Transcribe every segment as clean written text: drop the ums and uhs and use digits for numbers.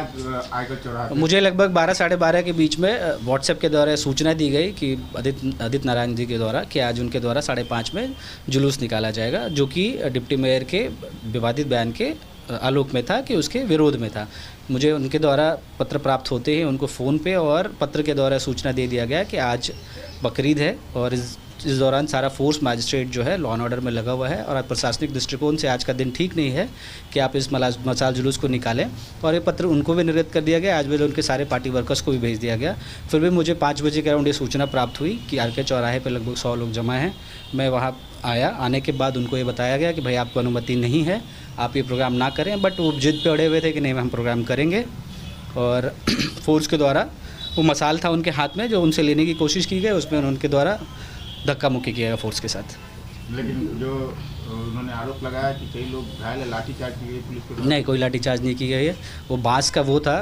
आज आयकर चौराहे? मुझे लगभग 12 साढ़े 12 के बीच में व्हाट्सएप के द्वारा सूचना दी गई कि आदित्य नारायण जी के द्वारा कि आज उनके द्वारा 5:30 में जुलूस निकाला जाएगा, जो कि डिप्टी मेयर के विवादित बयान के आलोक में था, कि उसके विरोध में था। मुझे उनके द्वारा पत्र प्राप्त होते ही उनको फ़ोन पे और पत्र के द्वारा सूचना दे दिया गया कि आज बकरीद है और इस दौरान सारा फोर्स मैजिस्ट्रेट जो है लॉ एंड ऑर्डर में लगा हुआ है और प्रशासनिक दृष्टिकोण से आज का दिन ठीक नहीं है कि आप इस मसाल जुलूस को निकालें। और ये पत्र उनको भी निर्गत कर दिया गया, आज भी उनके सारे पार्टी वर्कर्स को भी भेज दिया गया। फिर भी मुझे 5 बजे के अराउंड ये सूचना प्राप्त हुई कि आरके चौराहे पर लगभग 100 लोग जमा हैं। मैं वहाँ आया, आने के बाद उनको ये बताया गया कि भाई आपको अनुमति नहीं है, आप ये प्रोग्राम ना करें। बट वो जिद पे अड़े हुए थे कि नहीं हम प्रोग्राम करेंगे। और फोर्स के द्वारा वो मसाल था उनके हाथ में जो उनसे लेने की कोशिश की गई, उसमें उनके द्वारा धक्का मुक्की किया गया फोर्स के साथ। लेकिन जो उन्होंने आरोप लगाया कि कई लोग घायल है, लाठीचार्ज की गई पुलिस को? नहीं, कोई लाठीचार्ज नहीं की गई है। वो बांस का वो था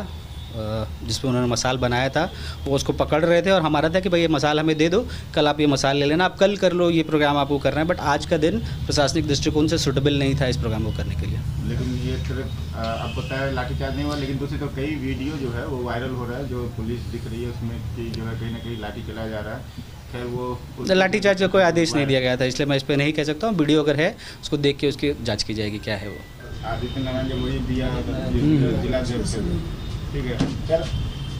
जिसपे उन्होंने मसाल बनाया था, वो उसको पकड़ रहे थे और हमारा था कि भाई ये मसाल हमें दे दो, कल आप ये मसाल ले लेना, आप कल कर लो, ये प्रोग्राम आपको करना है। बट आज का दिन प्रशासनिक दृष्टिकोण से सूटेबल नहीं था इस प्रोग्राम को करने के लिए। लेकिन ये सिर्फ आप बताया लाठीचार्ज नहीं हुआ, लेकिन दूसरी तो कई वीडियो जो है वो वायरल हो रहा है, जो पुलिस दिख रही है उसमें कि जो है कहीं ना कहीं लाठी चलाया जा रहा है। खैर वो लाठीचार्ज का कोई आदेश नहीं दिया गया था, इसलिए मैं इस पर नहीं कह सकता हूँ। वीडियो अगर है उसको देख के उसकी जाँच की जाएगी क्या है वो। आदित्य नारायण जमुई दिया जिलाध्यक्ष, ठीक है सर।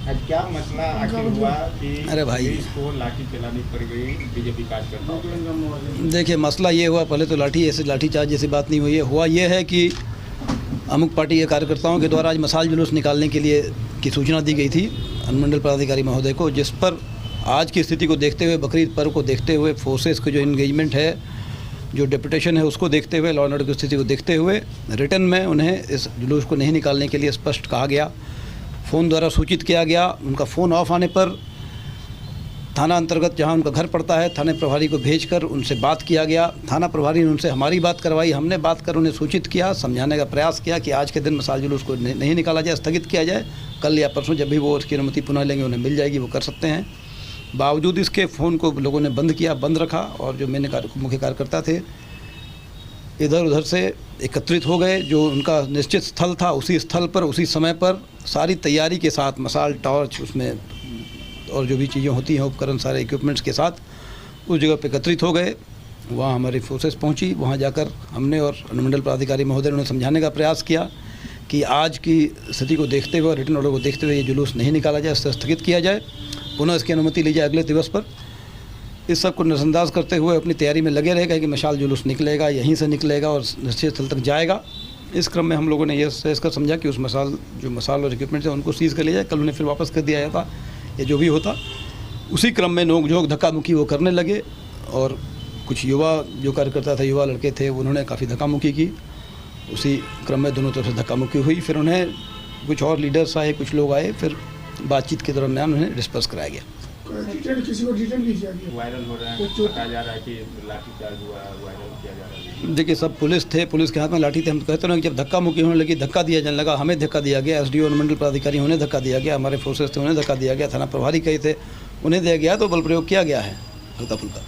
आज क्या मसला आखिर हुआ कि अरे भाई इसको लाठी चलानी पड़ गई बीजेपी कार्यकर्ताओं? देखिए, मसला ये हुआ, पहले तो लाठीचार्ज जैसी बात नहीं हुई है। हुआ ये है कि अमुक पार्टी के कार्यकर्ताओं के द्वारा आज मसाल जुलूस निकालने के लिए की सूचना दी गई थी अनुमंडल पदाधिकारी महोदय को, जिस पर आज की स्थिति को देखते हुए, बकरीद पर्व को देखते हुए, फोर्सेस का जो इंगेजमेंट है, जो डेपुटेशन है, उसको देखते हुए, लॉ एंड ऑर्डर की स्थिति को देखते हुए रिटर्न में उन्हें इस जुलूस को नहीं निकालने के लिए स्पष्ट कहा गया, फ़ोन द्वारा सूचित किया गया। उनका फ़ोन ऑफ आने पर थाना अंतर्गत जहां उनका घर पड़ता है, थाने प्रभारी को भेजकर उनसे बात किया गया। थाना प्रभारी ने उनसे हमारी बात करवाई, हमने बात कर उन्हें सूचित किया, समझाने का प्रयास किया कि आज के दिन मसाल जुलूस को नहीं निकाला जाए, स्थगित किया जाए, कल या परसों जब भी वो उसकी अनुमति पुनः लेंगे उन्हें मिल जाएगी, वो कर सकते हैं। बावजूद इसके फ़ोन को लोगों ने बंद किया, बंद रखा और जो मुख्य कार्यकर्ता थे इधर उधर से एकत्रित हो गए। जो उनका निश्चित स्थल था उसी स्थल पर उसी समय पर सारी तैयारी के साथ, मसाल, टॉर्च उसमें और जो भी चीज़ें होती हैं, उपकरण, सारे इक्विपमेंट्स के साथ उस जगह पर एकत्रित हो गए। वहाँ हमारी फोर्सेस पहुँची, वहाँ जाकर हमने और अनुमंडल पदाधिकारी महोदय ने उन्हें समझाने का प्रयास किया कि आज की स्थिति को देखते हुए, रिटर्न ऑर्डर को देखते हुए ये जुलूस नहीं निकाला जाए, इससे स्थगित किया जाए, पुनः इसकी अनुमति ली जाए अगले दिवस पर। इस सब को नज़रअंदाज करते हुए अपनी तैयारी में लगे रहेगा कि मशाल जुलूस निकलेगा, यहीं से निकलेगा और निश्चित स्थल तक जाएगा। इस क्रम में हम लोगों ने यह इसका समझा कि उस मसाल और इक्विपमेंट है उनको सीज़ कर लिया जाए, कल उन्हें फिर वापस कर दिया जाता या जो भी होता। उसी क्रम में नोक-झोंक, धक्का मुक्की वो करने लगे और कुछ युवा जो कार्यकर्ता थे, युवा लड़के थे, उन्होंने काफ़ी धक्का मुक्की की। उसी क्रम में दोनों तरफ से धक्का मुक्की हुई। फिर उन्हें कुछ और लीडर्स आए, कुछ लोग आए, फिर बातचीत के दरमियान उन्हें डिस्पर्स कराया गया। किसी को डिटेन नहीं किया गया, वायरल हो रहा है, बताया जा रहा है कि लाठीचार्ज हुआ, वायरल किया जा रहा है। देखिए, सब पुलिस थे, पुलिस के हाथ में लाठी थे। हम कहते हैं कि जब धक्का मुक्की होने लगी, धक्का दिया जाने लगा, हमें धक्का दिया गया, एसडीओ अनुमंडल पदाधिकारी उन्हें धक्का दिया गया, हमारे फोर्सेस थे उन्हें धक्का दिया गया, थाना प्रभारी कहे थे उन्हें दिया गया, तो बल प्रयोग किया गया है हल्का फुल्का।